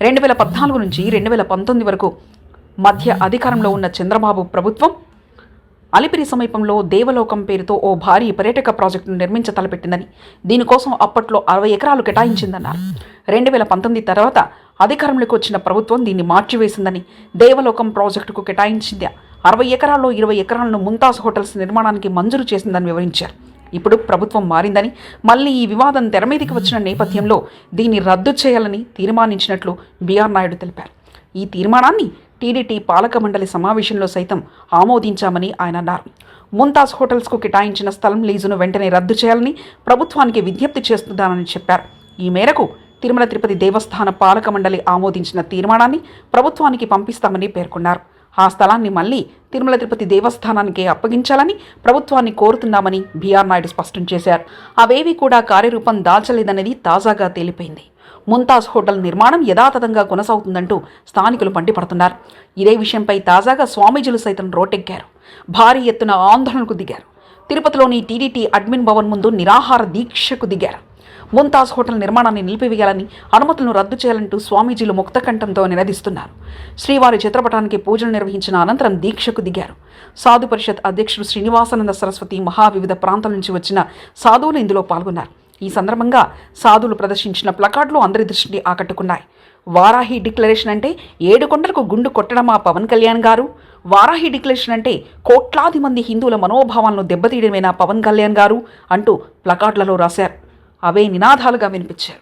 2014 నుంచి 2019 వరకు మధ్య అధికారంలో ఉన్న చంద్రబాబు ప్రభుత్వం అలిపిరి సమీపంలో దేవలోకం పేరుతో ఓ భారీ పర్యాటక ప్రాజెక్టును నిర్మించ తలపెట్టిందని, దీనికోసం అప్పట్లో 60 ఎకరాలు కేటాయించిందన్నారు. 2019 తర్వాత అధికారంలోకి వచ్చిన ప్రభుత్వం దీన్ని మార్చివేసిందని, దేవలోకం ప్రాజెక్టుకు కేటాయించింది 60 ఎకరాల్లో 20 ఎకరాలను ముంతాజ్ హోటల్స్ నిర్మాణానికి మంజూరు చేసిందని వివరించారు. ఇప్పుడు ప్రభుత్వం మారిందని, మళ్ళీ ఈ వివాదం తెరమీదికి వచ్చిన నేపథ్యంలో దీన్ని రద్దు చేయాలని తీర్మానించినట్లు బీఆర్ నాయుడు తెలిపారు. ఈ తీర్మానాన్ని టీడీటీ పాలక మండలి సమావేశంలో సైతం ఆమోదించామని ఆయన అన్నారు. ముంతాజ్ హోటల్స్కు కేటాయించిన స్థలం లీజును వెంటనే రద్దు చేయాలని ప్రభుత్వానికి విజ్ఞప్తి చేస్తున్నానని చెప్పారు. ఈ మేరకు తిరుమల తిరుపతి దేవస్థాన పాలక మండలి ఆమోదించిన తీర్మానాన్ని ప్రభుత్వానికి పంపిస్తామని పేర్కొన్నారు. ఆ స్థలాన్ని మళ్లీ తిరుమల తిరుపతి దేవస్థానానికి అప్పగించాలని ప్రభుత్వాన్ని కోరుతున్నామని బీఆర్ నాయుడు స్పష్టం చేశారు. అవేవి కూడా కార్యరూపం దాల్చలేదనేది తాజాగా తేలిపోయింది. ముంతాజ్ హోటల్ నిర్మాణం యథాతథంగా కొనసాగుతుందంటూ స్థానికులు మండిపడుతున్నారు. ఇదే విషయంపై తాజాగా స్వామీజీలు సైతం రోడ్డెక్కారు. భారీ ఎత్తున ఆందోళనకు దిగారు. తిరుపతిలోని టీడీటీ అడ్మిన్ భవన్ ముందు నిరాహార దీక్షకు దిగారు. ముంతాజ్ హోటల్ నిర్మాణాన్ని నిలిపివేయాలని, అనుమతులను రద్దు చేయాలంటూ స్వామీజీలు ముక్తకంఠంతో నినదిస్తున్నారు. శ్రీవారి చిత్రపటానికి పూజలు నిర్వహించిన అనంతరం దీక్షకు దిగారు. సాధు పరిషత్ అధ్యక్షుడు శ్రీనివాసానంద సరస్వతి మహా వివిధ ప్రాంతాల నుంచి వచ్చిన సాధువులు ఇందులో పాల్గొన్నారు. ఈ సందర్భంగా సాధువులు ప్రదర్శించిన ప్లకార్డులు అందరి దృష్టిని ఆకట్టుకున్నాయి. వారాహి డిక్లరేషన్ అంటే 7 కొండలకు గుండు కొట్టడమా పవన్ కళ్యాణ్ గారు? వారాహి డిక్లరేషన్ అంటే కోట్లాది మంది హిందువుల మనోభావాలను దెబ్బతీయడమేనా పవన్ కళ్యాణ్ గారు అంటూ ప్లకార్డులలో రాశారు. అవే నినాదాలుగా వినిపించారు.